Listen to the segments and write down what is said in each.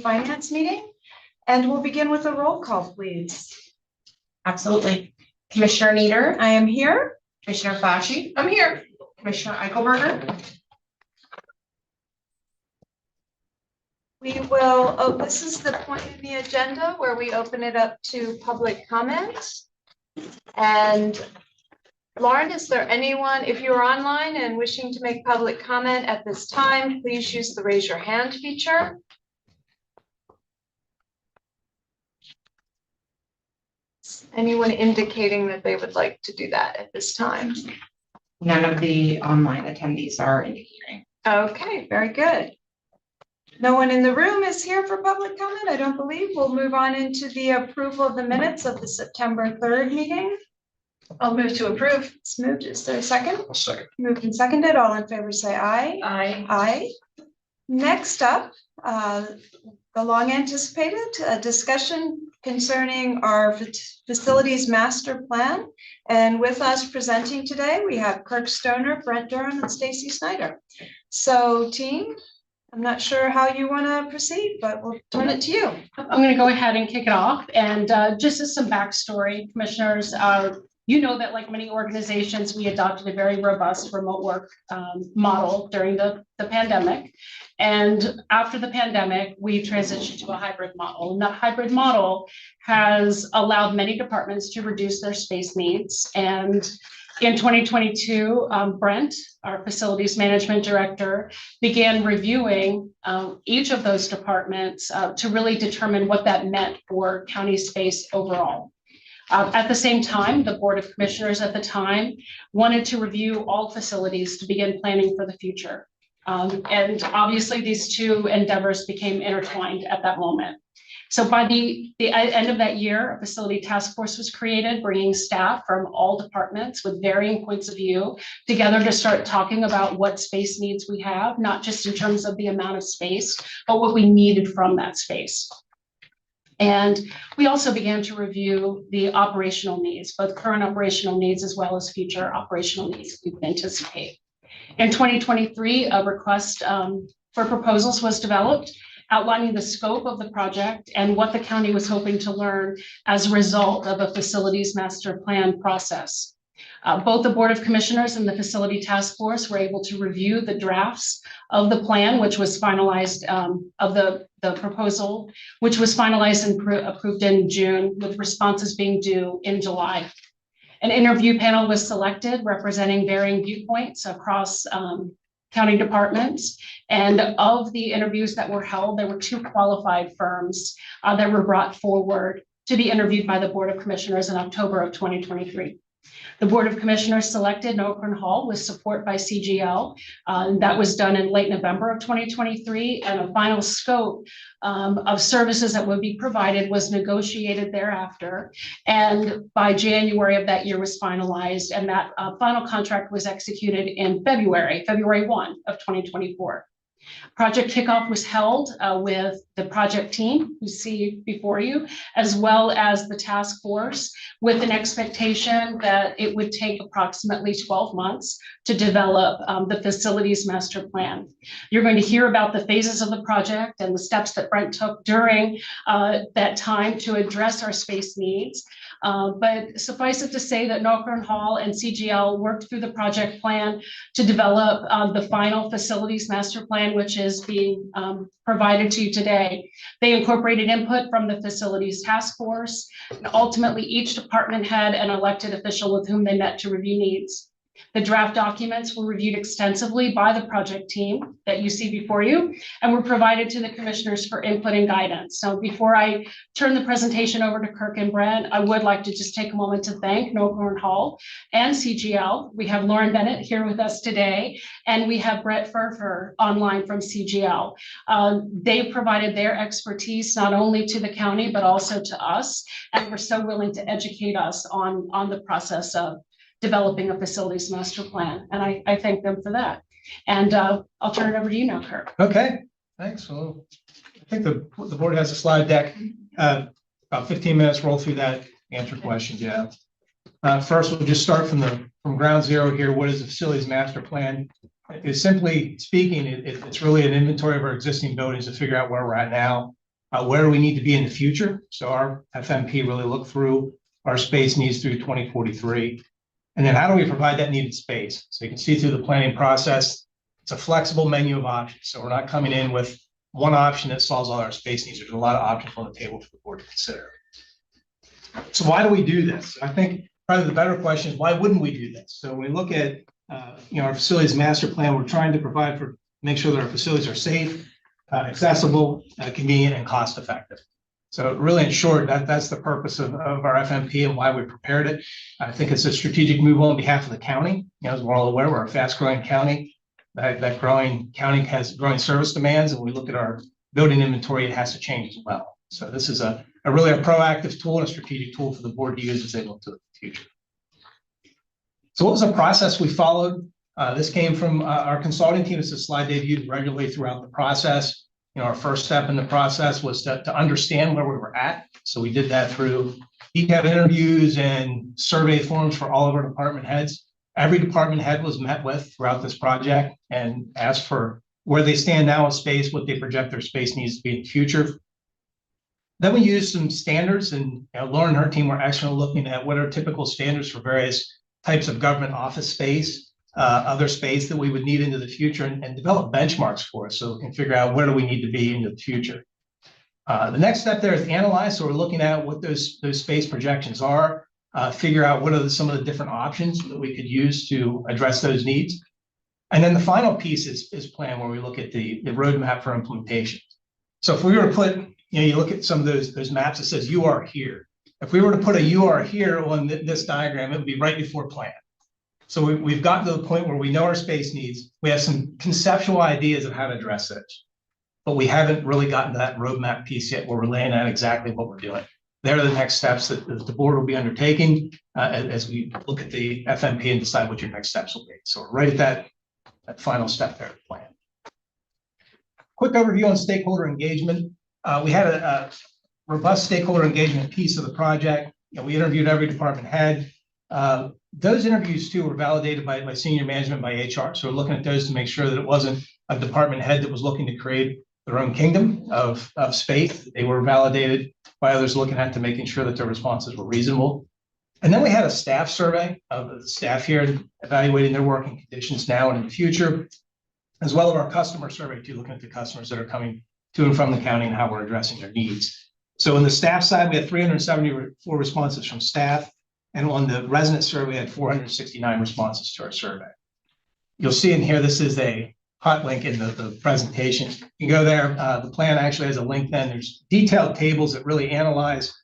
Finance meeting, and we'll begin with a roll call, please. Absolutely. Commissioner Nieder. I am here. Commissioner Flashy. I'm here. Commissioner Eichelberger. We will, this is the point in the agenda where we open it up to public comments. And Lauren, is there anyone, if you're online and wishing to make public comment at this time, please use the raise your hand feature. Anyone indicating that they would like to do that at this time? None of the online attendees are indicating. Okay, very good. No one in the room is here for public comment, I don't believe. We'll move on into the approval of the minutes of the September 3rd meeting. I'll move to approve. It's moved. Is there a second? I'll second. Moved and seconded. All in favor say aye. Aye. Aye. Next up, the long anticipated discussion concerning our facilities master plan. And with us presenting today, we have Kirk Stoner, Brent Durham, and Stacy Snyder. So team, I'm not sure how you want to proceed, but we'll turn it to you. I'm going to go ahead and kick it off. And just as some backstory, commissioners, you know that like many organizations, we adopted a very robust remote work model during the pandemic. And after the pandemic, we transitioned to a hybrid model. And that hybrid model has allowed many departments to reduce their space needs. And in 2022, Brent, our facilities management director, began reviewing each of those departments to really determine what that meant for county space overall. At the same time, the Board of Commissioners at the time wanted to review all facilities to begin planning for the future. And obviously these two endeavors became intertwined at that moment. So by the end of that year, a facility task force was created, bringing staff from all departments with varying points of view together to start talking about what space needs we have, not just in terms of the amount of space, but what we needed from that space. And we also began to review the operational needs, both current operational needs as well as future operational needs we would anticipate. In 2023, a request for proposals was developed, outlining the scope of the project and what the county was hoping to learn as a result of a facilities master plan process. Both the Board of Commissioners and the Facility Task Force were able to review the drafts of the plan, which was finalized, of the proposal, which was finalized and approved in June, with responses being due in July. An interview panel was selected representing varying viewpoints across county departments. And of the interviews that were held, there were 2 qualified firms that were brought forward to be interviewed by the Board of Commissioners in October of 2023. The Board of Commissioners selected Norcross Hall with support by CGL. That was done in late November of 2023, and a final scope of services that would be provided was negotiated thereafter. And by January of that year was finalized, and that final contract was executed in February 1 of 2024. Project kickoff was held with the project team you see before you, as well as the task force, with an expectation that it would take approximately 12 months to develop the facilities master plan. You're going to hear about the phases of the project and the steps that Brent took during that time to address our space needs. But suffice it to say that Norcross Hall and CGL worked through the project plan to develop the final facilities master plan, which is being provided to you today. They incorporated input from the facilities task force, and ultimately each department had an elected official with whom they met to review needs. The draft documents were reviewed extensively by the project team that you see before you, and were provided to the commissioners for input and guidance. So before I turn the presentation over to Kirk and Brent, I would like to just take a moment to thank Norcross Hall and CGL. We have Lauren Bennett here with us today, and we have Brett Furfer online from CGL. They provided their expertise not only to the county, but also to us, and were so willing to educate us on the process of developing a facilities master plan. And I thank them for that. And I'll turn it over to you now, Kirk. Okay, thanks. Well, I think the board has a slide deck. About 15 minutes, roll through that, answer questions you have. First, we'll just start from ground zero here. What is the facilities master plan? It's simply speaking, it's really an inventory of our existing buildings to figure out where we're at now, where do we need to be in the future? So our FMP really looked through our space needs through 2043. And then how do we provide that needed space? So you can see through the planning process, it's a flexible menu of options. So we're not coming in with one option that solves all our space needs. There's a lot of options on the table for the board to consider. So why do we do this? I think probably the better question is, why wouldn't we do this? So when we look at our facilities master plan, we're trying to provide for, make sure that our facilities are safe, accessible, convenient, and cost effective. So really, in short, that's the purpose of our FMP and why we prepared it. I think it's a strategic move on behalf of the county. As we're all aware, we're a fast-growing county. That growing county has growing service demands, and we look at our building inventory, it has to change as well. So this is a really a proactive tool and a strategic tool for the board to use as they look to the future. So what was the process we followed? This came from our consulting team. It's a slide they've used regularly throughout the process. Our first step in the process was to understand where we were at. So we did that through detailed interviews and survey forms for all of our department heads. Every department head was met with throughout this project and asked for where they stand now in space, what they project their space needs to be in the future. Then we used some standards, and Lauren and her team were actually looking at what are typical standards for various types of government office space, other space that we would need into the future, and develop benchmarks for us so we can figure out where do we need to be into the future. The next step there is analyze. So we're looking at what those space projections are, figure out what are some of the different options that we could use to address those needs. And then the final piece is plan, where we look at the roadmap for implementation. So if we were to put, you look at some of those maps, it says you are here. If we were to put a you are here on this diagram, it would be right before plan. So we've gotten to the point where we know our space needs. We have some conceptual ideas of how to address those, but we haven't really gotten to that roadmap piece yet where we're laying out exactly what we're doing. They're the next steps that the board will be undertaking as we look at the FMP and decide what your next steps will be. So we're right at that final step there of the plan. Quick overview on stakeholder engagement. We had a robust stakeholder engagement piece of the project. We interviewed every department head. Those interviews too were validated by senior management, by HR. So we're looking at those to make sure that it wasn't a department head that was looking to create their own kingdom of space. They were validated by others looking at to making sure that their responses were reasonable. And then we had a staff survey of the staff here, evaluating their working conditions now and in the future, as well as our customer survey too, looking at the customers that are coming to and from the county and how we're addressing their needs. So on the staff side, we had 374 responses from staff. And on the resident survey, we had 469 responses to our survey. You'll see in here, this is a hot link in the presentation. You go there, the plan actually has a link then. There's detailed tables that really analyze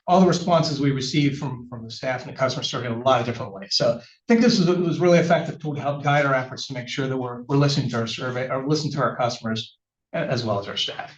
all the responses we received from the staff and the customer survey in a lot of different ways. So I think this was really effective tool to help guide our efforts to make sure that we're listening to our survey or listening to our customers as well as our staff.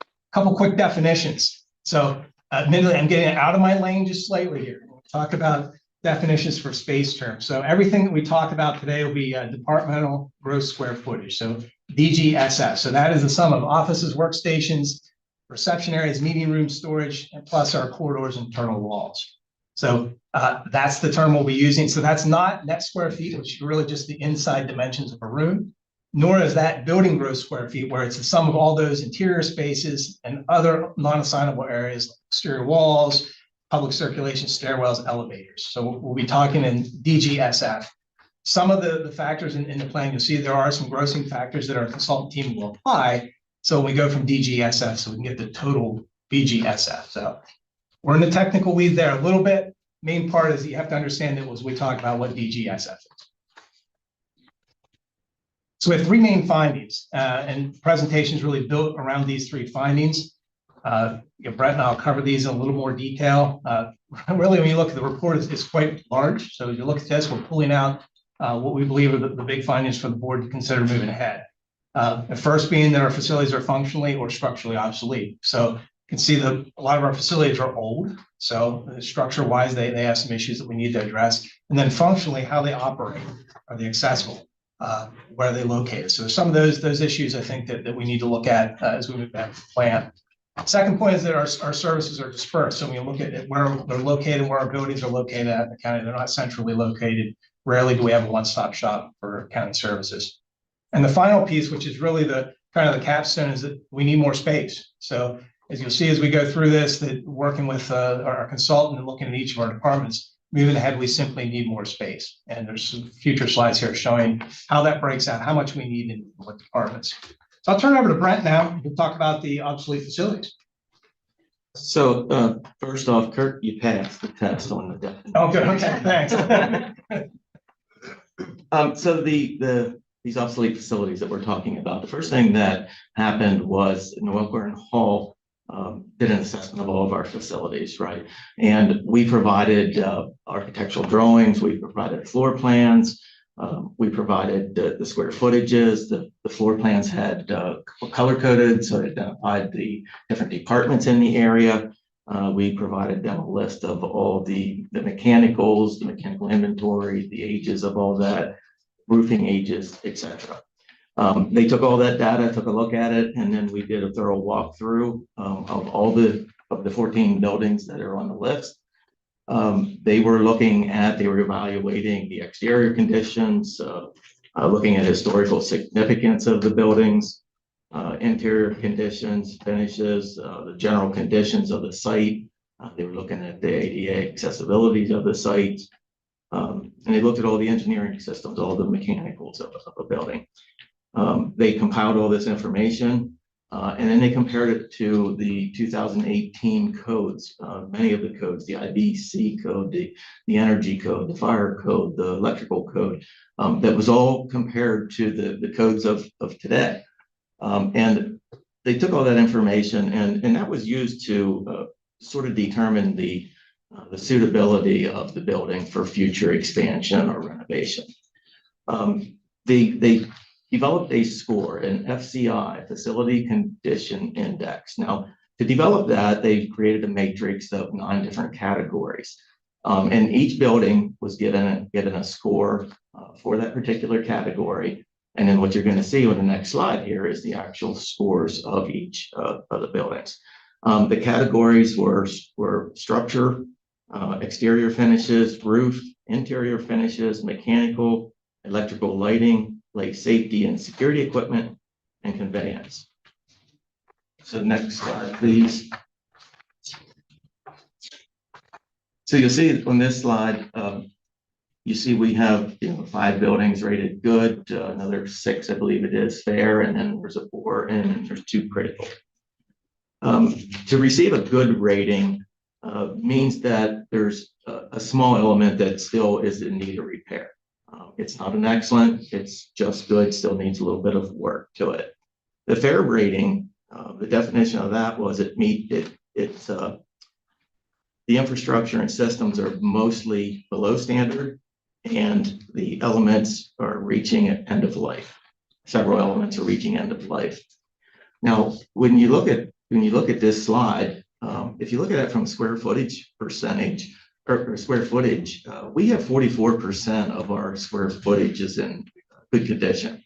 A couple quick definitions. So admittedly, I'm getting out of my lane just slightly here. We'll talk about definitions for space terms. So everything that we talk about today will be departmental gross square footage. So DGSF. So that is the sum of offices, workstations, reception areas, meeting rooms, storage, and plus our corridors and internal walls. So that's the term we'll be using. So that's not net square feet, which is really just the inside dimensions of a room, nor is that building gross square feet, where it's the sum of all those interior spaces and other non-assignable areas, like exterior walls, public circulation, stairwells, elevators. So we'll be talking in DGSF. Some of the factors in the plan, you'll see there are some grossing factors that our consultant team will apply. So we go from DGSF so we can get the total BGSF. So we're in the technical weed there a little bit. Main part is you have to understand that as we talk about what DGSF is. So we have three main findings, and presentations really built around these three findings. Brett and I'll cover these in a little more detail. Really, when you look at the report, it's quite large. So as you look at this, we're pulling out what we believe are the big findings for the board to consider moving ahead. The first being that our facilities are functionally or structurally obsolete. So you can see that a lot of our facilities are old. So structure-wise, they have some issues that we need to address. And then functionally, how they operate. Are they accessible? Where are they located? So some of those issues I think that we need to look at as we move back to the plan. Second point is that our services are dispersed. So when you look at where they're located, where our buildings are located at in the county, they're not centrally located. Rarely do we have a one-stop shop for county services. And the final piece, which is really the kind of the capstone is that we need more space. So as you'll see, as we go through this, that working with our consultant and looking at each of our departments, moving ahead, we simply need more space. And there's some future slides here showing how that breaks out, how much we need in what departments. So I'll turn it over to Brent now. We'll talk about the obsolete facilities. So first off, Kurt, you passed the test on the definition. Oh, good. Okay, thanks. So these obsolete facilities that we're talking about, the first thing that happened was Noel Hall did an assessment of all of our facilities, right? And we provided architectural drawings, we provided floor plans, we provided the square footages. The floor plans had color coded, so it identified the different departments in the area. We provided them a list of all the mechanicals, the mechanical inventory, the ages of all that, roofing ages, etc. They took all that data, took a look at it, and then we did a thorough walkthrough of all the 14 buildings that are on the list. They were evaluating the exterior conditions, looking at historical significance of the buildings, interior conditions, finishes, the general conditions of the site. They were looking at the ADA accessibility of the site. And they looked at all the engineering systems, all the mechanicals of a building. They compiled all this information, and then they compared it to the 2018 codes, many of the codes, the IBC code, the energy code, the fire code, the electrical code, that was all compared to the codes of today. And they took all that information, and that was used to sort of determine the suitability of the building for future expansion or renovation. They developed a score, an FCI, Facility Condition Index. Now, to develop that, they created a matrix of 9 different categories. And each building was given a score for that particular category. And then what you're going to see on the next slide here is the actual scores of each of the buildings. The categories were structure, exterior finishes, roof, interior finishes, mechanical, electrical lighting, like safety and security equipment, and conveyance. So next slide, please. So you'll see on this slide, you see we have 5 buildings rated good, another 6, I believe it is, fair, and then there's a 4, and there's 2 critical. To receive a good rating means that there's a small element that still is in need of repair. It's not an excellent, it's just good, still needs a little bit of work to it. The fair rating, the definition of that was the infrastructure and systems are mostly below standard, and the elements are reaching end of life. Several elements are reaching end of life. Now, when you look at this slide, if you look at it from square footage percentage or square footage, we have 44% of our square footage is in good condition.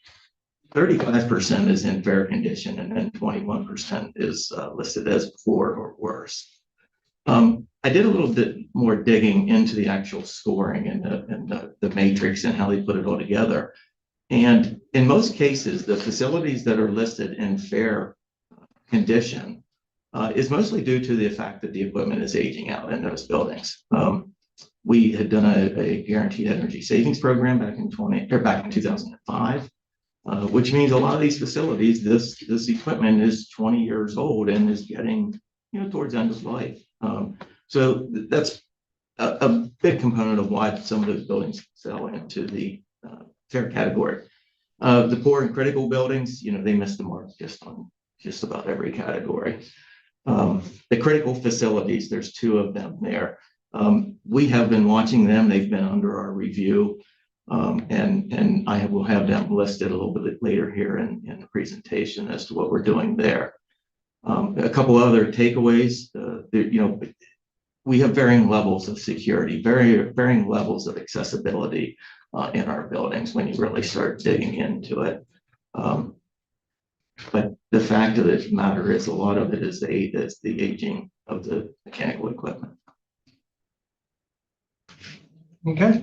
35% is in fair condition, and then 21% is listed as poor or worse. I did a little bit more digging into the actual scoring and the matrix and how they put it all together. And in most cases, the facilities that are listed in fair condition is mostly due to the fact that the equipment is aging out in those buildings. We had done a guaranteed energy savings program back in 2005, which means a lot of these facilities, this equipment is 20 years old and is getting towards end of life. So that's a big component of why some of those buildings fell into the fair category. The poor and critical buildings, they missed the mark just about every category. The critical facilities, there's 2 of them there. We have been watching them. They've been under our review, and I will have them listed a little bit later here in the presentation as to what we're doing there. A couple other takeaways, we have varying levels of security, varying levels of accessibility in our buildings when you really start digging into it. But the fact of the matter is a lot of it is the aging of the mechanical equipment. Okay.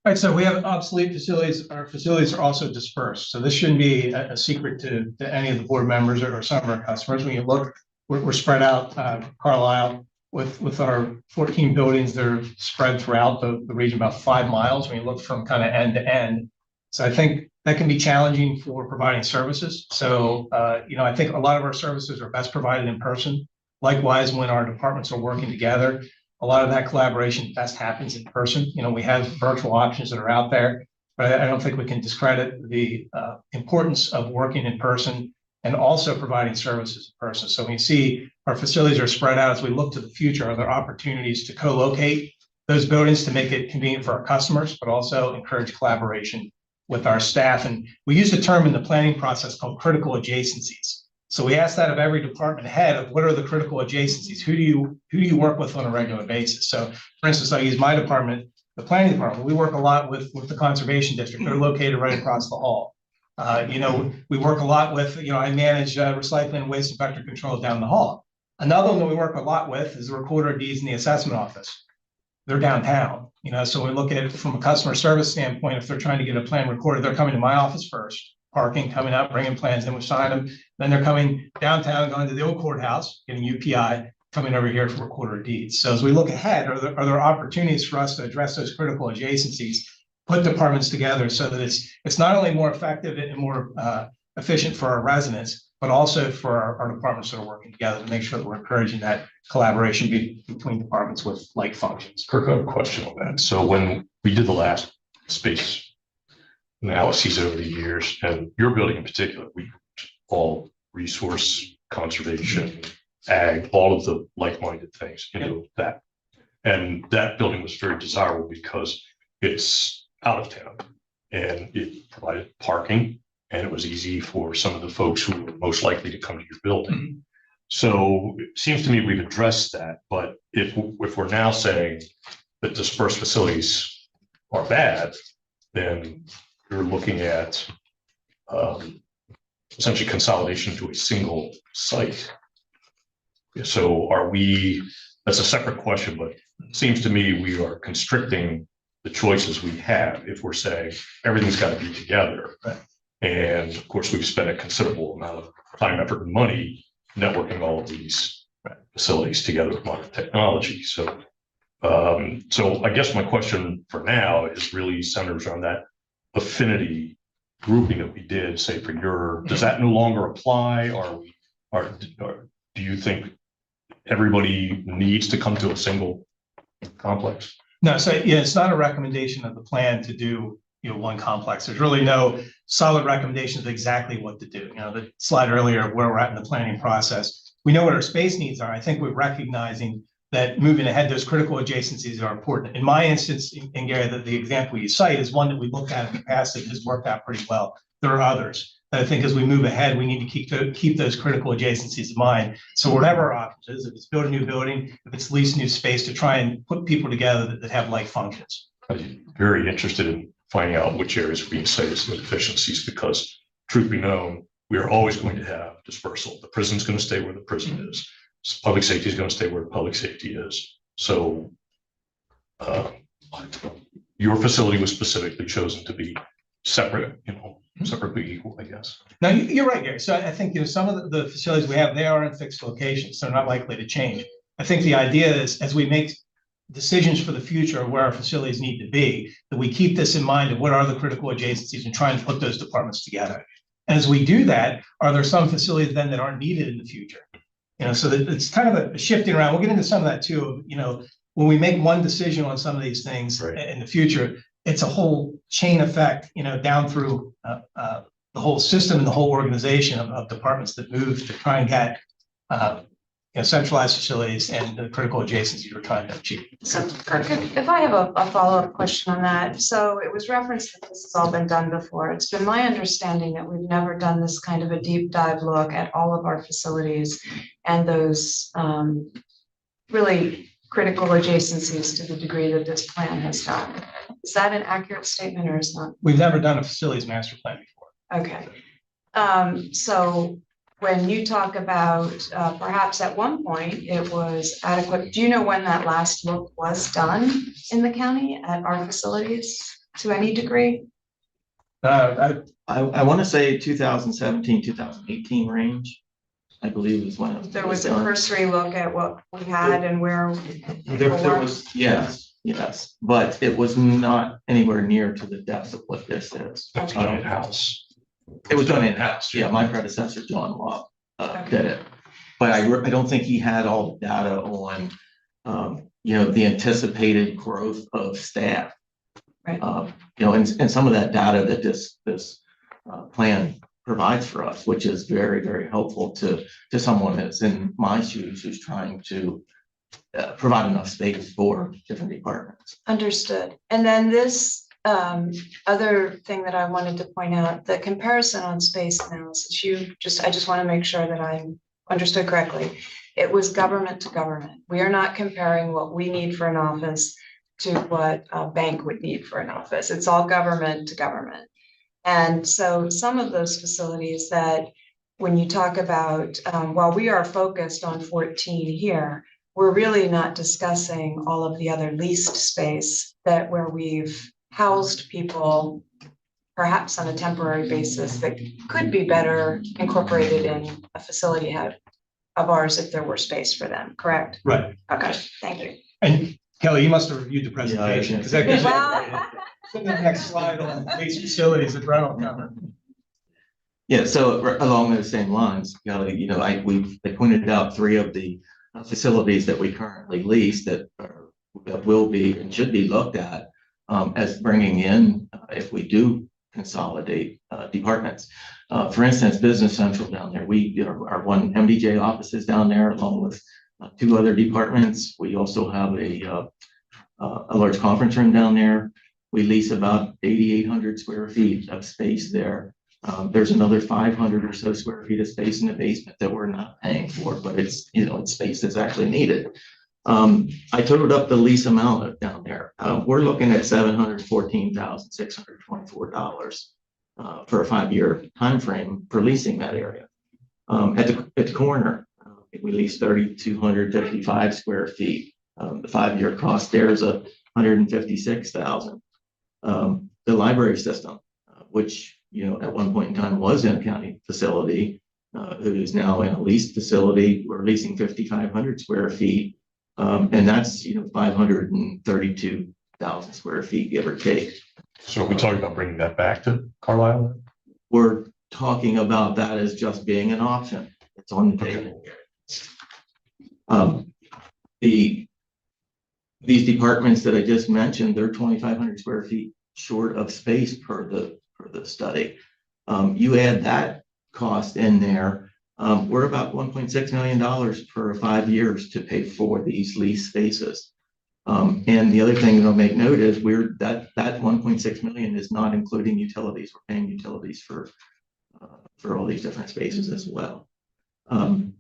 All right, so we have obsolete facilities. Our facilities are also dispersed. So this shouldn't be a secret to any of the board members or some of our customers. When you look, we're spread out, Carlisle, with our 14 buildings, they're spread throughout the region about 5 miles when you look from kind of end to end. So I think that can be challenging for providing services. So, I think a lot of our services are best provided in person. Likewise, when our departments are working together, a lot of that collaboration best happens in person. We have virtual options that are out there, but I don't think we can discredit the importance of working in person and also providing services in person. So when you see our facilities are spread out, as we look to the future, are there opportunities to co-locate those buildings to make it convenient for our customers, but also encourage collaboration with our staff? And we use a term in the planning process called critical adjacencies. So we ask that of every department head of what are the critical adjacencies? Who do you work with on a regular basis? So for instance, I use my department, the planning department. We work a lot with the conservation district. They're located right across the hall. We work a lot with, I manage recycling and waste and vector control down the hall. Another one that we work a lot with is the recorder of deeds in the assessment office. They're downtown, so we look at it from a customer service standpoint. If they're trying to get a plan recorded, they're coming to my office first. Parking, coming up, bringing plans, then we sign them. Then they're coming downtown, going to the old courthouse, getting UPI, coming over here for recorder of deeds. So as we look ahead, are there opportunities for us to address those critical adjacencies, put departments together so that it's not only more effective and more efficient for our residents, but also for our departments that are working together to make sure that we're encouraging that collaboration between departments with like functions. Kirk, I have a question on that. So when we did the last space analyses over the years, and your building in particular, we all resource conservation, ag, all of the like-minded things into that. And that building was very desirable because it's out of town and it provided parking, and it was easy for some of the folks who were most likely to come to your building. Mm-hmm. So it seems to me we've addressed that, but if we're now saying that dispersed facilities are bad, then you're looking at essentially consolidation to a single site. So that's a separate question, but it seems to me we are constricting the choices we have if we're saying everything's got to be together. Right. And of course, we've spent a considerable amount of time, effort, and money networking all of these facilities together with modern technology. So I guess my question for now is really centers on that affinity grouping that we did, say for does that no longer apply? Or do you think everybody needs to come to a single complex? No, so it's not a recommendation of the plan to do one complex. There's really no solid recommendations of exactly what to do. The slide earlier of where we're at in the planning process. We know what our space needs are. I think we're recognizing that moving ahead, those critical adjacencies are important. In my instance, and Gary, the example you cite is one that we looked at in the past that has worked out pretty well. There are others that I think as we move ahead, we need to keep those critical adjacencies in mind. So whatever our options is, if it's build a new building, if it's lease new space, to try and put people together that have like functions. I'm very interested in finding out which areas are being cited as inefficiencies, because truth be known, we are always going to have dispersal. The prison's going to stay where the prison is. Public safety is going to stay where public safety is. So your facility was specifically chosen to be separate, separately equal, I guess. Now, you're right, Gary. So I think, some of the facilities we have, they are in fixed locations, so they're not likely to change. I think the idea is, as we make decisions for the future of where our facilities need to be, that we keep this in mind of what are the critical adjacencies and try and put those departments together. And as we do that, are there some facilities then that aren't needed in the future? So that it's kind of a shifting around. We'll get into some of that too. When we make one decision on some of these things in the future, it's a whole chain effect, down through the whole system and the whole organization of departments that move to try and get centralized facilities and the critical adjacencies we're trying to achieve. So Kirk, if I have a follow-up question on that. So it was referenced that this has all been done before. It's been my understanding that we've never done this kind of a deep dive look at all of our facilities and those really critical adjacencies to the degree that this plan has done. Is that an accurate statement or is not? We've never done a facilities master plan before. Okay. So when you talk about perhaps at one point it was adequate, do you know when that last look was done in the county at our facilities? to any degree? I want to say 2017, 2018 range, I believe is when. There was a cursory look at what we had and where. There was, yes, but it was not anywhere near to the depth of what this is. That's done in-house. It was done in-house, yeah, my predecessor, John Law, did it. But I don't think he had all the data on, the anticipated growth of staff. Right. And some of that data that this plan provides for us, which is very, very helpful to someone that's in my shoes who's trying to provide enough space for different departments. Understood. And then this other thing that I wanted to point out, the comparison on space analysis, I just want to make sure that I understood correctly. It was government to government. We are not comparing what we need for an office to what a bank would need for an office. It's all government to government. And so some of those facilities that when you talk about, while we are focused on 14 here, we're really not discussing all of the other leased space where we've housed people perhaps on a temporary basis that could be better incorporated in a facility of ours if there were space for them, correct? Right. Okay, thank you. And Kelly, you must have reviewed the presentation, because that gives you Well, the next slide on these facilities that Brent will cover. Yeah, so along those same lines, they pointed out 3 of the facilities that we currently lease that will be and should be looked at as bringing in if we do consolidate departments. For instance, Business Central down there, our one MDJ office is down there along with 2 other departments. We also have a large conference room down there. We lease about 8,800 square feet of space there. There's another 500 or so square feet of space in the basement that we're not paying for, but it's space that's actually needed. I totaled up the lease amount down there. We're looking at $714,624 for a 5-year time frame for leasing that area. At the corner, we lease 3,255 square feet. The 5-year cost there is $156,000. The library system, which at one point in time was in a county facility, who's now in a leased facility. We're leasing 5,500 square feet, and that's 532,000 square feet, give or take. So are we talking about bringing that back to Carlisle? We're talking about that as just being an option. It's on the table. These departments that I just mentioned, they're 2,500 square feet short of space per the study. You add that cost in there, we're about $1.6 million for 5 years to pay for these lease spaces. And the other thing I'll make note is that 1.6 million is not including utilities. We're paying utilities for all these different spaces as well. And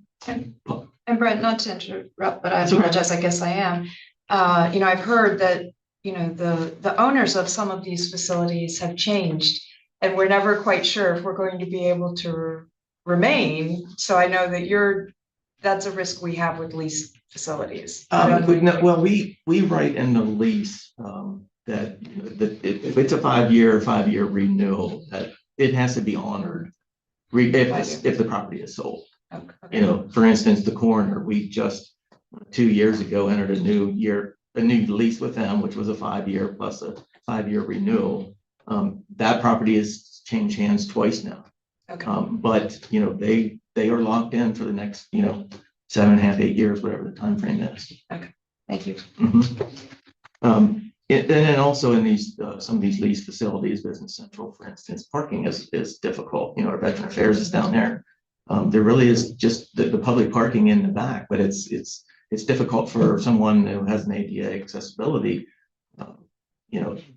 Brent, not to interrupt, but I apologize, I guess I am. I've heard that, the owners of some of these facilities have changed, and we're never quite sure if we're going to be able to remain. So I know that that's a risk we have with leased facilities. We write in the lease that if it's a 5-year renewal, that it has to be honored if the property is sold. Okay. For instance, the coroner, we just 2 years ago entered a new lease with them, which was a 5-year plus a 5-year renewal. That property has changed hands twice now. Okay. But they are locked in for the next 7.5, 8 years, whatever the time frame is. Okay, thank you. And then also in some of these lease facilities, Business Central, for instance, parking is difficult. Our Veteran Affairs is down there. There really is just the public parking in the back, but it's difficult for someone who has an ADA accessibility,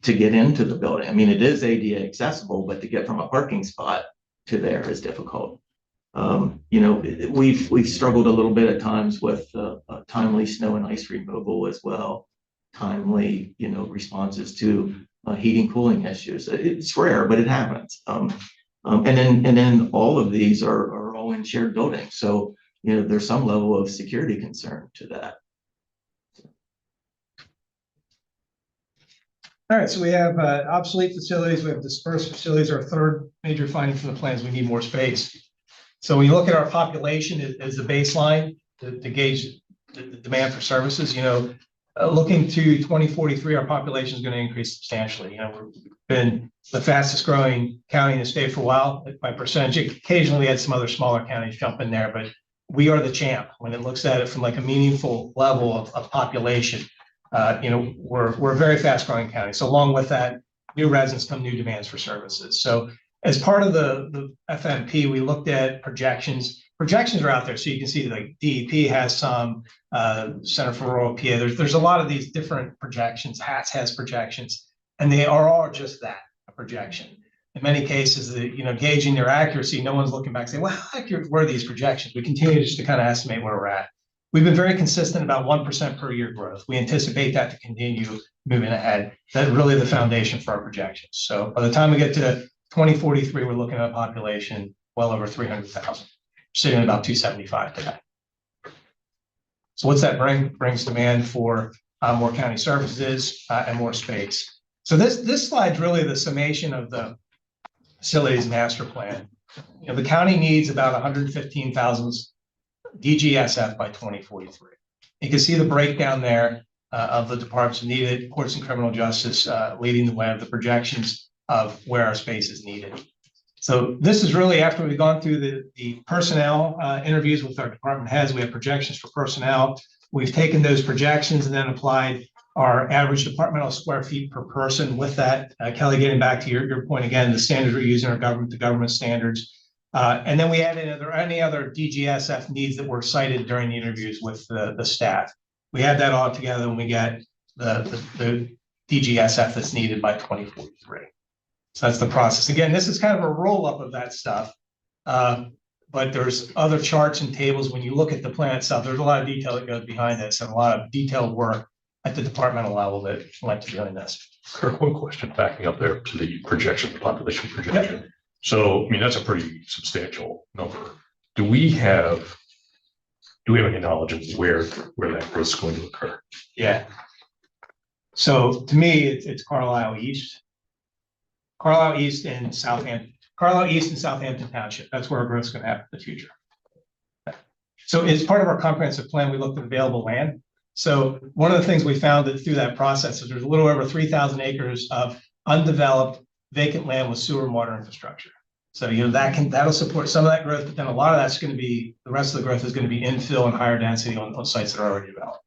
to get into the building. I mean, it is ADA accessible, but to get from a parking spot to there is difficult. We've struggled a little bit at times with timely snow and ice removal as well. Timely, responses to heating, cooling issues. It's rare, but it happens. And then all of these are all in shared buildings. So, there's some level of security concern to that. All right, so we have obsolete facilities, we have dispersed facilities, our third major finding from the plans, we need more space. So when you look at our population as the baseline to gauge the demand for services, looking to 2043, our population is going to increase substantially. We've been the fastest growing county in the state for a while by percentage. Occasionally we had some other smaller counties jump in there, but we are the champ when it looks at it from like a meaningful level of population. We're a very fast growing county. So along with that, new residents come new demands for services. So as part of the FMP, we looked at projections. Projections are out there, so you can see like DEP has some, Center for Rural PA. There's a lot of these different projections. HATS has projections, and they are all just that, a projection. In many cases, gauging their accuracy, no one's looking back and saying, well, how accurate were these projections? We continue just to kind of estimate where we're at. We've been very consistent about 1% per year growth. We anticipate that to continue moving ahead. That's really the foundation for our projections. So by the time we get to 2043, we're looking at a population well over 300,000, sitting at about 275 today. So what's that brings demand for more county services and more space. So this slide's really the summation of the facilities master plan. The county needs about 115,000 DGSF by 2043. You can see the breakdown there of the departments needed, courts and criminal justice leading the way of the projections of where our space is needed. So this is really after we've gone through the personnel interviews with our department heads. We have projections for personnel. We've taken those projections and then applied our average departmental square feet per person with that. Kelly, getting back to your point again, the standards we're using are the government standards. And then we added, are there any other DGSF needs that were cited during the interviews with the staff? We add that all together and we get the DGSF that's needed by 2043. So that's the process. Again, this is kind of a roll-up of that stuff. But there's other charts and tables. When you look at the plan itself, there's a lot of detail that goes behind this and a lot of detailed work at the departmental level that went to doing this. Kirk, one question backing up there to the projection, the population projection. Yep. So, I mean, that's a pretty substantial number. Do we have any knowledge of where that growth is going to occur? Yeah. So to me, it's Carlisle East and Southampton. Carlisle East and Southampton Township. That's where our growth is going to happen in the future. So as part of our comprehensive plan, we looked at available land. So one of the things we found that through that process is there's a little over 3,000 acres of undeveloped vacant land with sewer and water infrastructure. So that'll support some of that growth, but then a lot of that's going to be, the rest of the growth is going to be infill and higher density on sites that are already developed.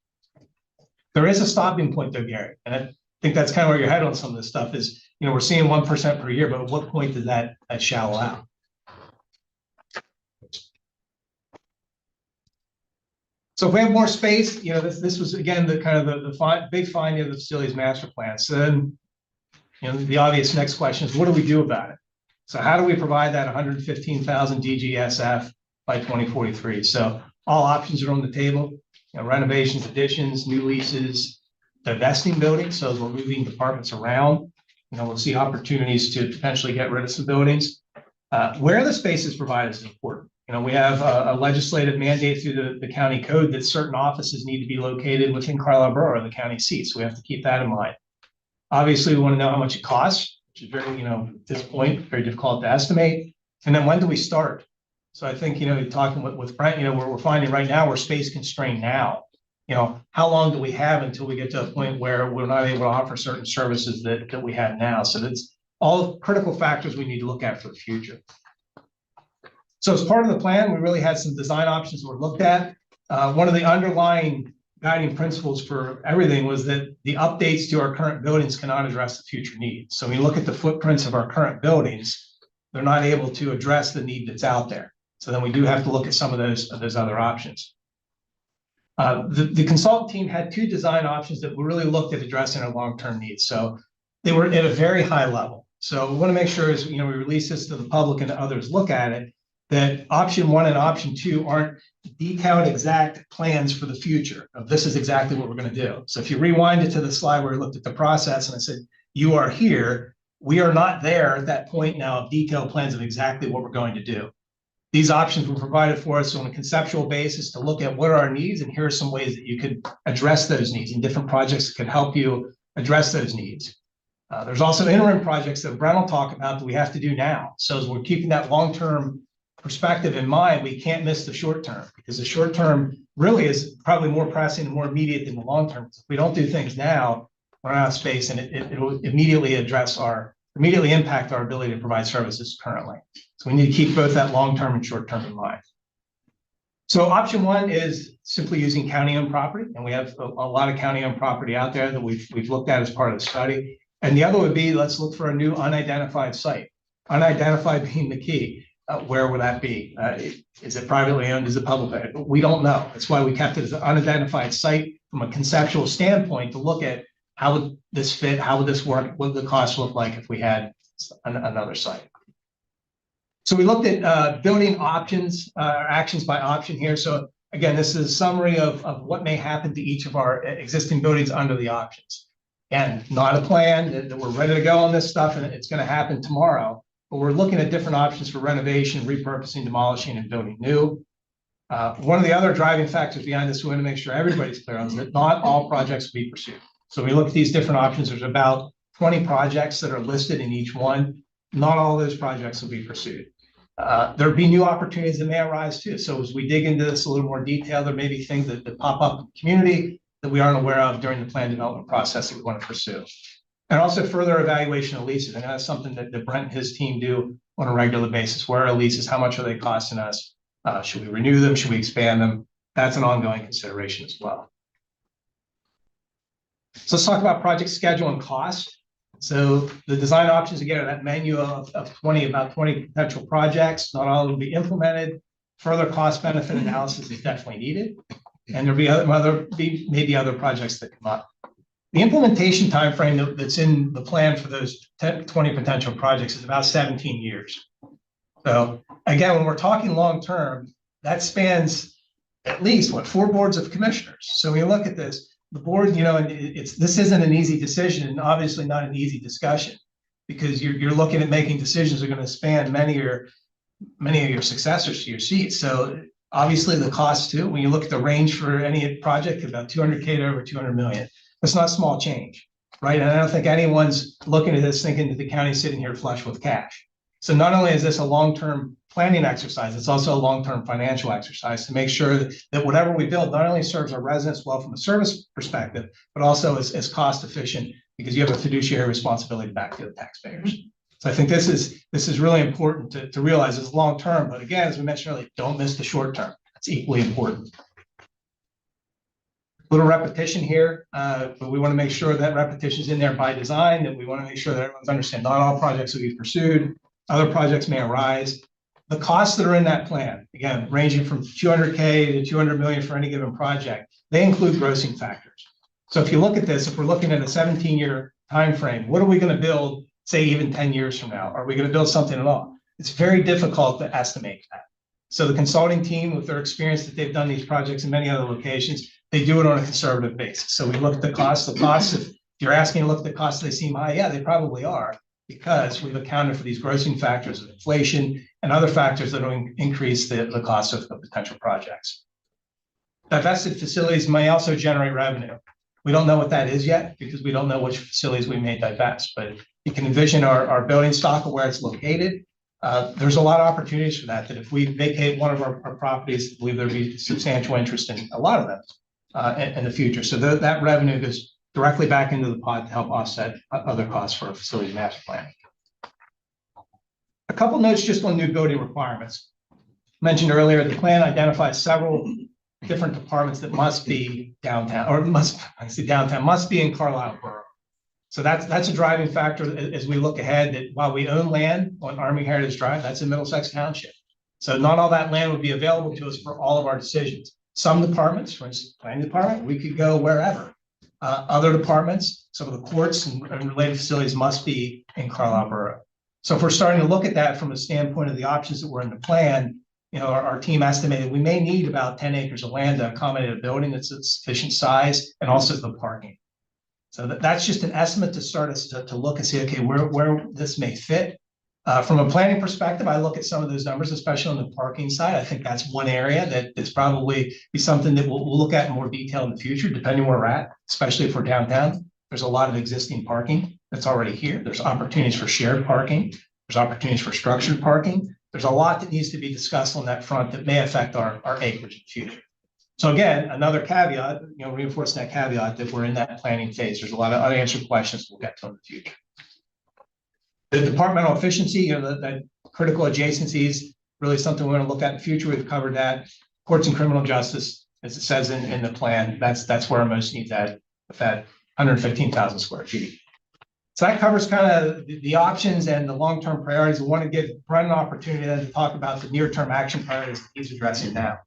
There is a stopping point though, Gary, and I think that's kind of where your head on some of this stuff is. We're seeing 1% per year, but at what point does that shallow out? So if we have more space, this was again the kind of the big finding of the facilities master plan. So then, the obvious next question is, what do we do about it? So how do we provide that 115,000 DGSF by 2043? So all options are on the table. Renovations, additions, new leases, divesting buildings. So as we're moving departments around, we'll see opportunities to potentially get rid of some buildings. Where the space is provided is important. We have a legislative mandate through the county code that certain offices need to be located within Carlisle Borough or the county seat. So we have to keep that in mind. Obviously, we want to know how much it costs, which is very, at this point, very difficult to estimate. And then when do we start? So I think, talking with Brent, we're finding right now we're space constrained now. How long do we have until we get to a point where we're not able to offer certain services that we have now? So that's all critical factors we need to look at for the future. So as part of the plan, we really had some design options that were looked at. One of the underlying guiding principles for everything was that the updates to our current buildings cannot address the future needs. So when you look at the footprints of our current buildings, they're not able to address the need that's out there. So then we do have to look at some of those other options. The consultant team had two design options that we really looked at addressing our long-term needs. So they were at a very high level. So we want to make sure as we release this to the public and others look at it, that option one and option two aren't detailed exact plans for the future of this is exactly what we're going to do. So if you rewind it to the slide where we looked at the process and I said, you are here, we are not there at that point now of detailed plans of exactly what we're going to do. These options were provided for us on a conceptual basis to look at what are our needs, and here are some ways that you could address those needs and different projects that could help you address those needs. There's also interim projects that Brent will talk about that we have to do now. So as we're keeping that long-term perspective in mind, we can't miss the short term, because the short term really is probably more pressing and more immediate than the long term. If we don't do things now, we're out of space, and it'll immediately impact our ability to provide services currently. So we need to keep both that long-term and short-term in mind. So option one is simply using county-owned property, and we have a lot of county-owned property out there that we've looked at as part of the study. And the other would be, let's look for a new unidentified site. Unidentified being the key. Where would that be? Is it privately owned? Is it publicly owned? We don't know. That's why we kept it as an unidentified site from a conceptual standpoint, to look at how would this fit, how would this work, what would the cost look like if we had another site. So we looked at building options, actions by option here. So again, this is a summary of what may happen to each of our existing buildings under the options. And not a plan that we're ready to go on this stuff and it's going to happen tomorrow. But we're looking at different options for renovation, repurposing, demolishing, and building new. One of the other driving factors behind this, we want to make sure everybody's clear on, is that not all projects will be pursued. So we look at these different options. There's about 20 projects that are listed in each one. Not all those projects will be pursued. There'll be new opportunities that may arise too. So as we dig into this a little more detail, there may be things that pop up in the community that we aren't aware of during the plan development process that we want to pursue. And also further evaluation of leases. And that's something that Brent and his team do on a regular basis. Where are leases? How much are they costing us? Should we renew them? Should we expand them? That's an ongoing consideration as well. So let's talk about project schedule and cost. So the design options, again, are that menu of about 20 potential projects. Not all will be implemented. Further cost benefit analysis is definitely needed. And there'll be maybe other projects that come up. The implementation timeframe that's in the plan for those 20 potential projects is about 17 years. So again, when we're talking long-term, that spans at least 4 boards of commissioners. So when you look at this, the board, this isn't an easy decision, and obviously not an easy discussion, because you're looking at making decisions that are going to span many of your successors to your seats. So obviously the cost too, when you look at the range for any project, about 200K to over 200 million. It's not small change, right? And I don't think anyone's looking at this thinking that the county's sitting here flush with cash. So not only is this a long-term planning exercise, it's also a long-term financial exercise to make sure that whatever we build not only serves our residents well from a service perspective, but also is cost efficient, because you have a fiduciary responsibility back to the taxpayers. So I think this is really important to realize it's long-term, but again, as we mentioned earlier, don't miss the short term. It's equally important. Little repetition here, but we want to make sure that repetition is in there by design, that we want to make sure that everyone's understand not all projects will be pursued. Other projects may arise. The costs that are in that plan, again, ranging from 200K to 200 million for any given project, they include grossing factors. So if you look at this, if we're looking at a 17-year time frame, what are we going to build, say even 10 years from now? Are we going to build something at all? It's very difficult to estimate that. So the consulting team, with their experience that they've done these projects in many other locations, they do it on a conservative basis. So we look at the costs. If you're asking to look at the costs, they seem high. Yeah, they probably are, because we've accounted for these grossing factors of inflation and other factors that will increase the cost of potential projects. Divested facilities may also generate revenue. We don't know what that is yet, because we don't know which facilities we may divest, but you can envision our building stock of where it's located. There's a lot of opportunities for that if we vacate one of our properties, I believe there'd be substantial interest in a lot of them in the future. So that revenue goes directly back into the pot to help offset other costs for a facility master plan. A couple notes just on new building requirements. Mentioned earlier, the plan identifies several different departments that must be downtown, or must be in Carlisle Borough. So that's a driving factor as we look ahead, that while we own land on Army Heritage Drive, that's in Middlesex Township. So not all that land would be available to us for all of our decisions. Some departments, for instance, planning department, we could go wherever. Other departments, some of the courts and related facilities must be in Carlisle Borough. So if we're starting to look at that from a standpoint of the options that were in the plan, our team estimated we may need about 10 acres of land to accommodate a building that's a sufficient size, and also the parking. So that's just an estimate to start us to look and see, okay, where this may fit. From a planning perspective, I look at some of those numbers, especially on the parking side. I think that's one area that is probably be something that we'll look at in more detail in the future, depending where we're at, especially if we're downtown. There's a lot of existing parking that's already here. There's opportunities for shared parking. There's opportunities for structured parking. There's a lot that needs to be discussed on that front that may affect our acreage in the future. So again, another caveat, reinforcing that caveat that we're in that planning phase. There's a lot of unanswered questions we'll get to in the future. The departmental efficiency, that critical adjacencies, really something we want to look at in the future. We've covered that. Courts and criminal justice, as it says in the plan, that's where our most needs at, with that 115,000 square feet. So that covers kind of the options and the long-term priorities. We want to give Brent an opportunity then to talk about the near-term action priorities that he's addressing now.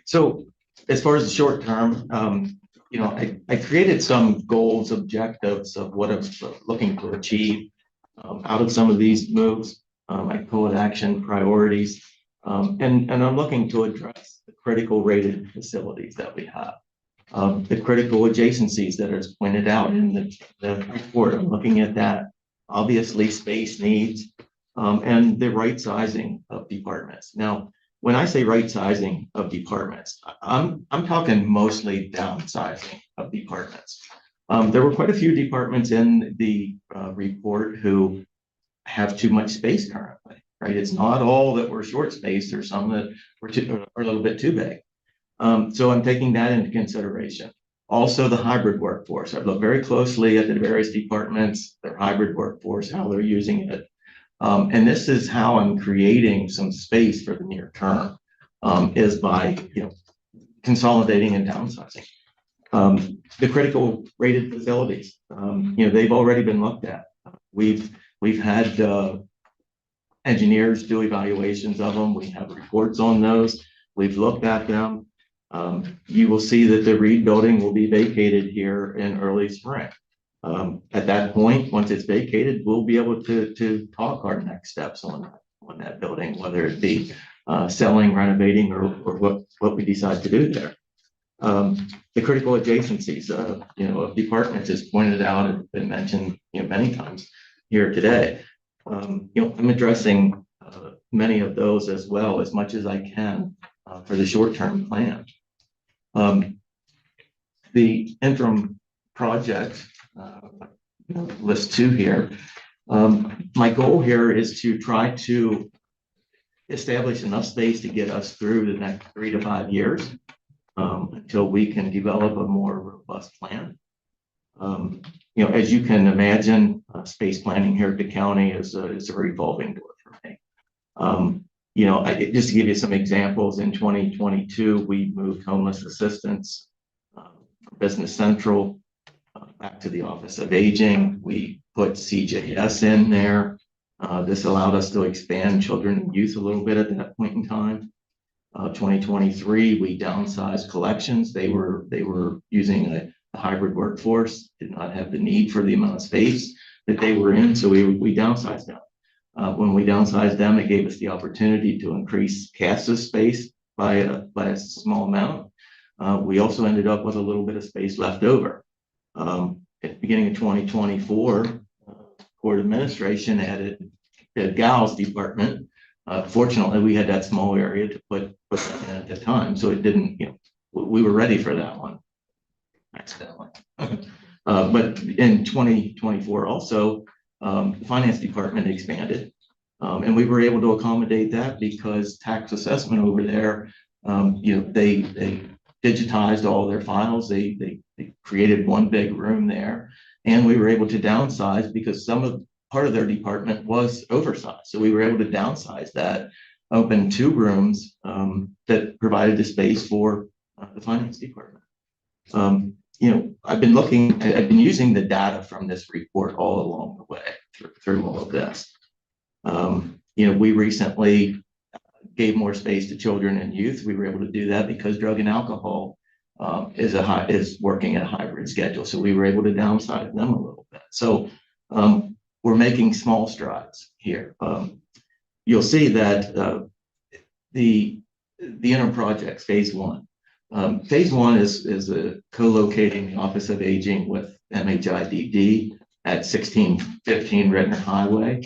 So as far as the short term, I created some goals, objectives of what I'm looking to achieve out of some of these moves. I call it action priorities, and I'm looking to address the critical rated facilities that we have. The critical adjacencies that are pointed out in the report. I'm looking at that. Obviously, space needs and the right sizing of departments. Now, when I say right sizing of departments, I'm talking mostly downsizing of departments. There were quite a few departments in the report who have too much space currently, right? It's not all that were short space. There's some that are a little bit too big. So I'm taking that into consideration. Also, the hybrid workforce. I've looked very closely at the various departments, their hybrid workforce, how they're using it. And this is how I'm creating some space for the near term, is by consolidating and downsizing. The critical rated facilities, they've already been looked at. We've had engineers do evaluations of them. We have reports on those. We've looked at them. You will see that the Reed building will be vacated here in early spring. At that point, once it's vacated, we'll be able to talk our next steps on that building, whether it be selling, renovating, or what we decide to do there. The critical adjacencies, of departments is pointed out and been mentioned many times here today. I'm addressing many of those as well, as much as I can for the short-term plan. The interim project, list 2 here. My goal here is to try to establish enough space to get us through the next 3 to 5 years until we can develop a more robust plan. As you can imagine, space planning here at the county is a revolving door for me. Just to give you some examples, in 2022, we moved homeless assistance from Business Central back to the Office of Aging. We put CJS in there. This allowed us to expand children and youth a little bit at that point in time. 2023, we downsized collections. They were using a hybrid workforce, did not have the need for the amount of space that they were in, so we downsized them. When we downsized them, it gave us the opportunity to increase CASA's space by a small amount. We also ended up with a little bit of space left over. At the beginning of 2024, Court Administration added the gals department. Fortunately, we had that small area to put that in at the time, so it didn't, we were ready for that one. Accidentally. But in 2024 also, the finance department expanded, and we were able to accommodate that because tax assessment over there, they digitized all their files. They created one big room there, and we were able to downsize because part of their department was oversized. So we were able to downsize that, open 2 rooms that provided the space for the finance department. I've been using the data from this report all along the way through all of this. We recently gave more space to children and youth. We were able to do that because drug and alcohol is working at a hybrid schedule. So we were able to downsize them a little bit. So we're making small strides here. You'll see that the interim projects, phase 1. Phase 1 is co-locating the Office of Aging with MHIDD at 1615 Rittner Highway.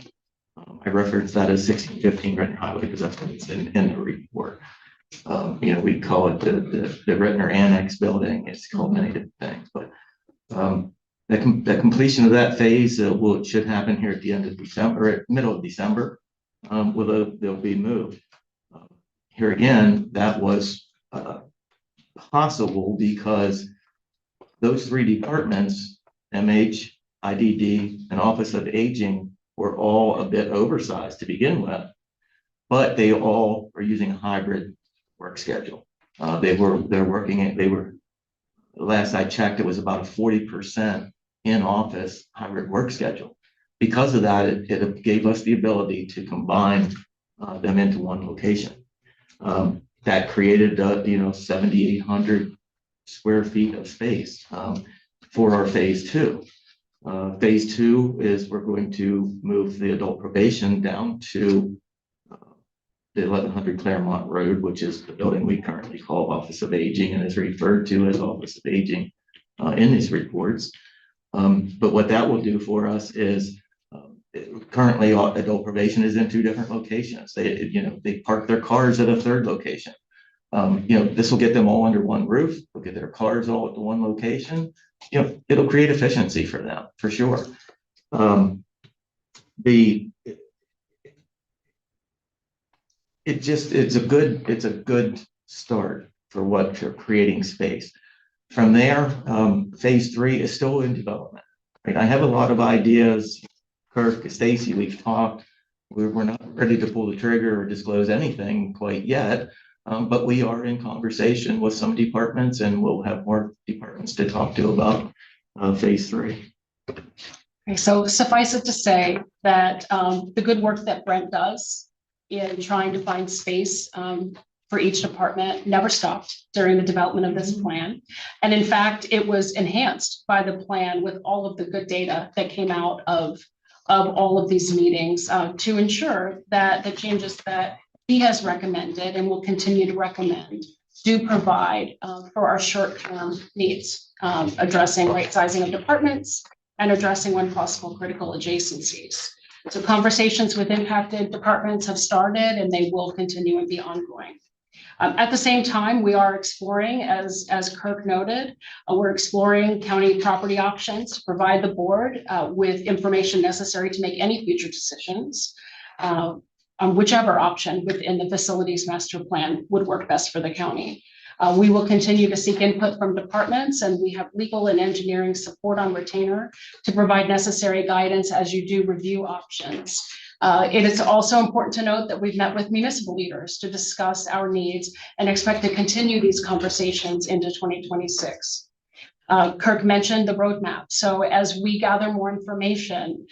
I reference that as 1615 Rittner Highway because that's what it's in the report. We call it the Rittner Annex building. It's called many different things, but The completion of that phase should happen here at the end of December, or at middle of December. They'll be moved. Here again, that was possible because those three departments, MH, IDD, and Office of Aging, were all a bit oversized to begin with, but they all are using a hybrid work schedule. Last I checked, it was about a 40% in-office hybrid work schedule. Because of that, it gave us the ability to combine them into one location. That created, 7,800 square feet of space for our phase two. Phase two is we're going to move the adult probation down to the 1100 Claremont Road, which is the building we currently call Office of Aging and is referred to as Office of Aging in these reports. But what that will do for us is currently adult probation is in two different locations. They park their cars at a third location. This will get them all under one roof. They'll get their cars all at the one location. It'll create efficiency for them for sure. It's a good start for what you're creating space. From there, phase three is still in development. Right? I have a lot of ideas. Kirk, Stacy, we've talked. We're not ready to pull the trigger or disclose anything quite yet, but we are in conversation with some departments, and we'll have more departments to talk to about phase three. Okay, so suffice it to say that the good work that Brent does in trying to find space for each department never stopped during the development of this plan. And in fact, it was enhanced by the plan with all of the good data that came out of all of these meetings to ensure that the changes that he has recommended and will continue to recommend do provide for our short-term needs, addressing right sizing of departments and addressing when possible critical adjacencies. So conversations with impacted departments have started and they will continue and be ongoing. At the same time, we are exploring, as Kirk noted, we're exploring county property options to provide the board with information necessary to make any future decisions on whichever option within the facilities master plan would work best for the county. We will continue to seek input from departments, and we have legal and engineering support on retainer to provide necessary guidance as you do review options. It is also important to note that we've met with municipal leaders to discuss our needs and expect to continue these conversations into 2026. Kirk mentioned the roadmap. So as we gather more information,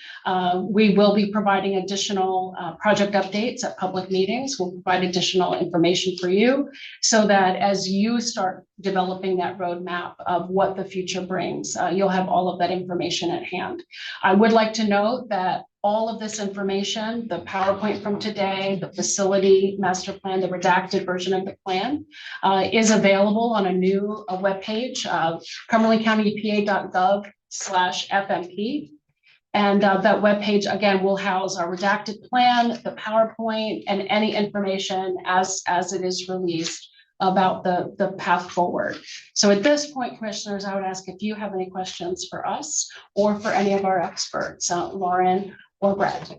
we will be providing additional project updates at public meetings. We'll provide additional information for you so that as you start developing that roadmap of what the future brings, you'll have all of that information at hand. I would like to note that all of this information, the PowerPoint from today, the facility master plan, the redacted version of the plan is available on a new webpage, cumberlandcountyepa.gov/FMP. And that webpage, again, will house our redacted plan, the PowerPoint, and any information as it is released about the path forward. So at this point, commissioners, I would ask if you have any questions for us or for any of our experts, Lauren or Brett.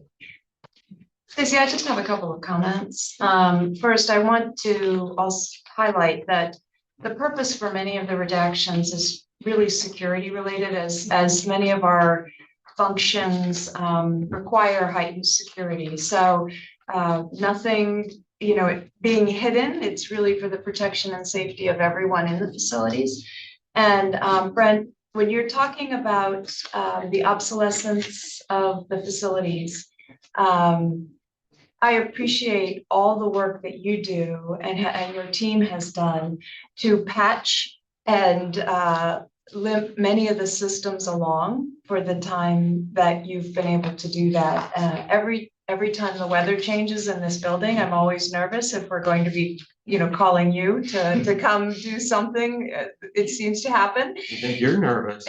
Stacey, I just have a couple of comments. First, I want to also highlight that the purpose for many of the redactions is really security related, as many of our functions require heightened security. So nothing, being hidden, it's really for the protection and safety of everyone in the facilities. And Brent, when you're talking about the obsolescence of the facilities, I appreciate all the work that you do and your team has done to patch and limp many of the systems along for the time that you've been able to do that. Every time the weather changes in this building, I'm always nervous if we're going to be, calling you to come do something. It seems to happen. I think you're nervous.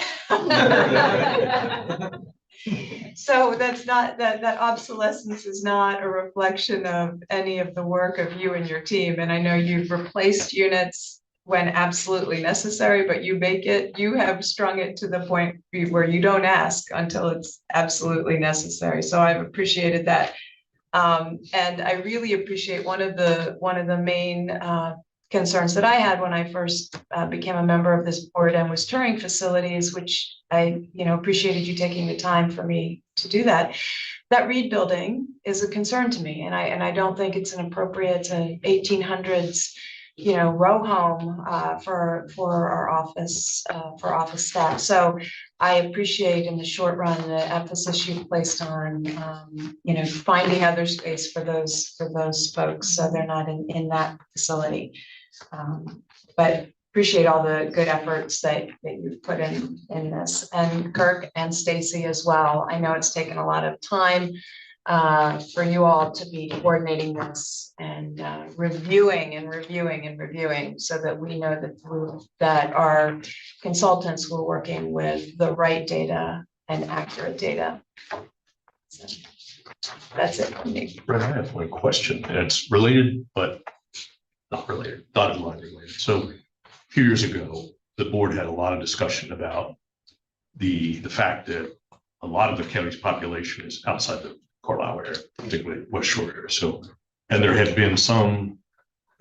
So that's not, that obsolescence is not a reflection of any of the work of you and your team. And I know you've replaced units when absolutely necessary, but you have strung it to the point where you don't ask until it's absolutely necessary. So I've appreciated that. And I really appreciate one of the main concerns that I had when I first became a member of this board and was touring facilities, which I, appreciated you taking the time for me to do that. That Reed building is a concern to me, and I don't think it's an appropriate 1800s, row home for our office for office staff. So I appreciate in the short run the emphasis you've placed on finding other space for those folks, so they're not in that facility. But appreciate all the good efforts that you've put in this, and Kirk and Stacy as well. I know it's taken a lot of time for you all to be coordinating this and reviewing so that we know that our consultants were working with the right data and accurate data. So that's it for me. Brett, I have one question, and it's related, but not related, dotted line related. So a few years ago, the board had a lot of discussion about the fact that a lot of the county's population is outside the Carlisle area, particularly West Shore area. So, and there had been some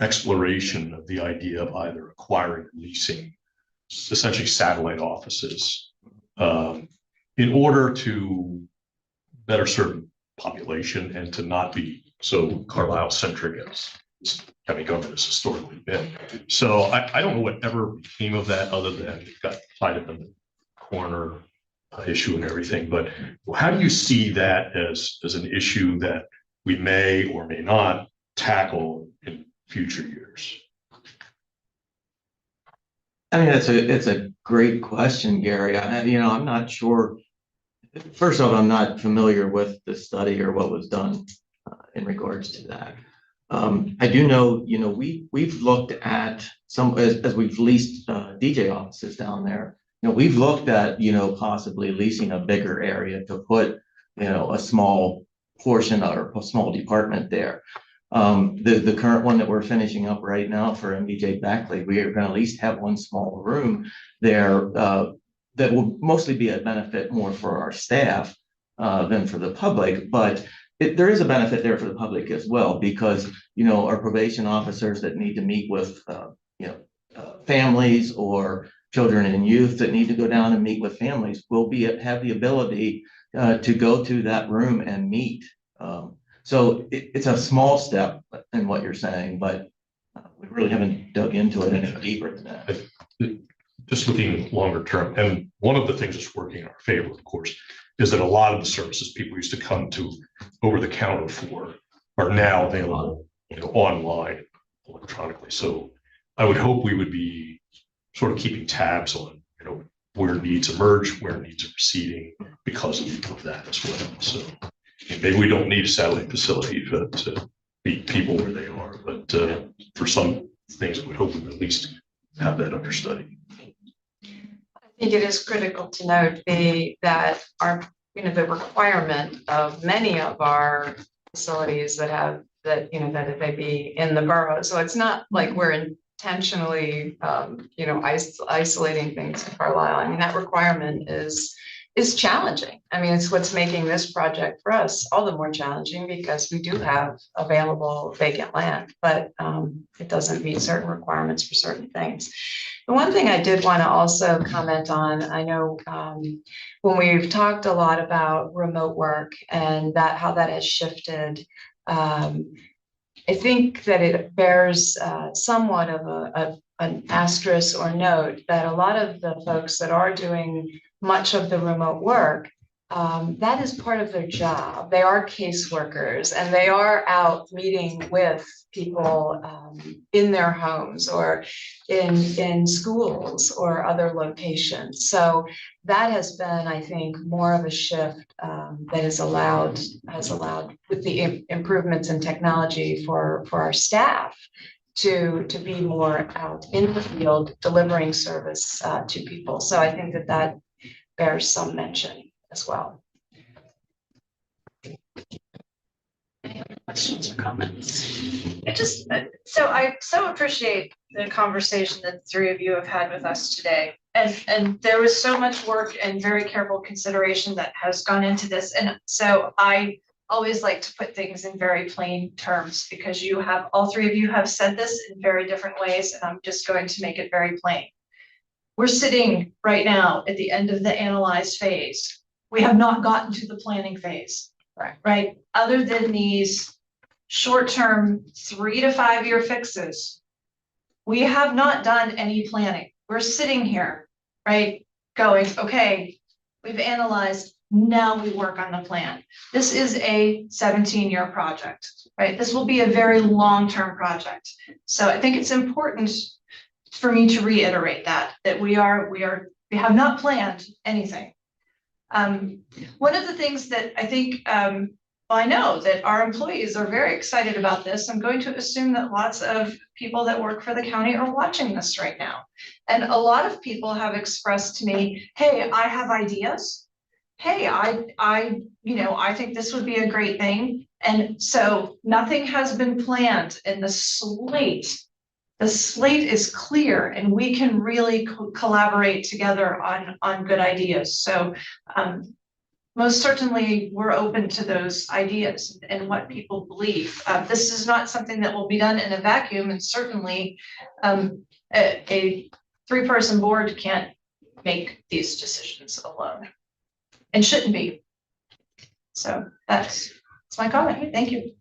exploration of the idea of either acquiring or leasing essentially satellite offices in order to better serve the population and to not be so Carlisle centric as county government has historically been. So I don't know whatever became of that other than it got cited in the corner issue and everything, but how do you see that as an issue that we may or may not tackle in future years? I mean, it's a great question, Gary. I'm not sure. First of all, I'm not familiar with the study or what was done in regards to that. I do know, we've looked at some, as we've leased DJ offices down there, we've looked at, possibly leasing a bigger area to put, a small portion or a small department there. The current one that we're finishing up right now for MBJ Beckley, we are going to at least have one small room there that will mostly be a benefit more for our staff than for the public, but there is a benefit there for the public as well, because, our probation officers that need to meet with, families or children and youth that need to go down and meet with families will have the ability to go to that room and meet. So it's a small step in what you're saying, but we really haven't dug into it any deeper than that. Just looking longer term, and one of the things that's working in our favor, of course, is that a lot of the services people used to come to over the counter for are now available, online, electronically. So I would hope we would be sort of keeping tabs on, where needs emerge, where needs are receding because of that as well. So maybe we don't need a satellite facility to meet people where they are, but for some things, I would hope we would at least have that under study. I think it is critical to note that the requirement of many of our facilities that they be in the borough. So it's not like we're intentionally, isolating things in Carlisle. I mean, that requirement is challenging. I mean, it's what's making this project for us all the more challenging, because we do have available vacant land, but it doesn't meet certain requirements for certain things. The one thing I did want to also comment on, I know when we've talked a lot about remote work and how that has shifted, I think that it bears somewhat of an asterisk or note that a lot of the folks that are doing much of the remote work, that is part of their job. They are caseworkers, and they are out meeting with people in their homes or in schools or other locations. So that has been, I think, more of a shift that has allowed with the improvements in technology for our staff to be more out in the field delivering service to people. So I think that bears some mention as well. questions or comments? So I so appreciate the conversation that the three of you have had with us today. And there was so much work and very careful consideration that has gone into this. And so I always like to put things in very plain terms because all three of you have said this in very different ways, and I'm just going to make it very plain. We're sitting right now at the end of the analyze phase. We have not gotten to the planning phase. Right? Other than these short-term 3 to 5 year fixes, we have not done any planning. We're sitting here, right? Going, okay, we've analyzed, now we work on the plan. This is a 17-year project, right? This will be a very long-term project. So I think it's important for me to reiterate that we have not planned anything. One of the things that I think, I know that our employees are very excited about this. I'm going to assume that lots of people that work for the county are watching this right now. And a lot of people have expressed to me, hey, I have ideas. Hey, I think this would be a great thing. And so nothing has been planned, and the slate is clear, and we can really collaborate together on good ideas. So most certainly we're open to those ideas and what people believe. This is not something that will be done in a vacuum, and certainly a 3-person board can't make these decisions alone and shouldn't be. So that's my comment. Thank you.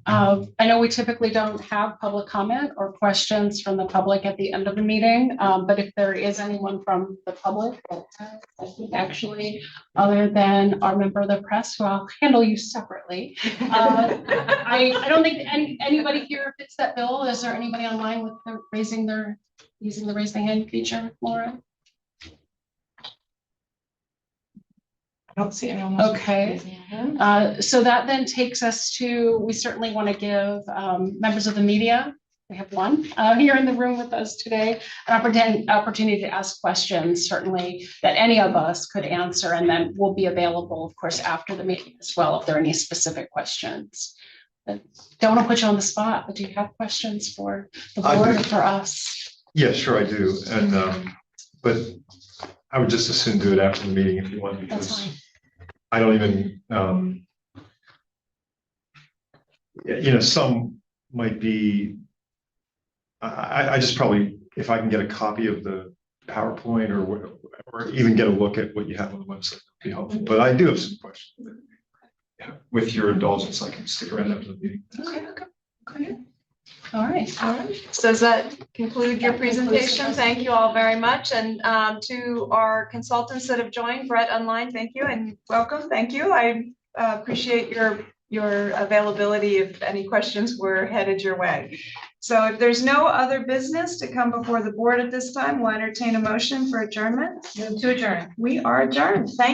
I know we typically don't have public comment or questions from the public at the end of the meeting, but if there is anyone from the public, I think actually, other than our member of the press, who I'll handle you separately. I don't think anybody here fits that bill. Is there anybody online with using the raise the hand feature, Laura? I don't see anyone else. Okay. So that then takes us to, we certainly want to give members of the media, we have one here in the room with us today, an opportunity to ask questions, certainly that any of us could answer, and then we'll be available, of course, after the meeting as well, if there are any specific questions. But don't want to put you on the spot, but do you have questions for the board or for us? Yeah, sure, I do. And but I would just as soon do it after the meeting if you want, because I don't even, some might be, I just probably, if I can get a copy of the PowerPoint or even get a look at what you have on the website, that'd be helpful. But I do have some questions. Yeah, with your indulgence, I can stick around after the meeting. Okay. All right. So does that conclude your presentation? Thank you all very much. And to our consultants that have joined, Brett online, thank you and welcome. Thank you. I appreciate your availability if any questions were headed your way. So if there's no other business to come before the board at this time, we'll entertain a motion for adjournment. Move to adjourn. We are adjourned. Thank you.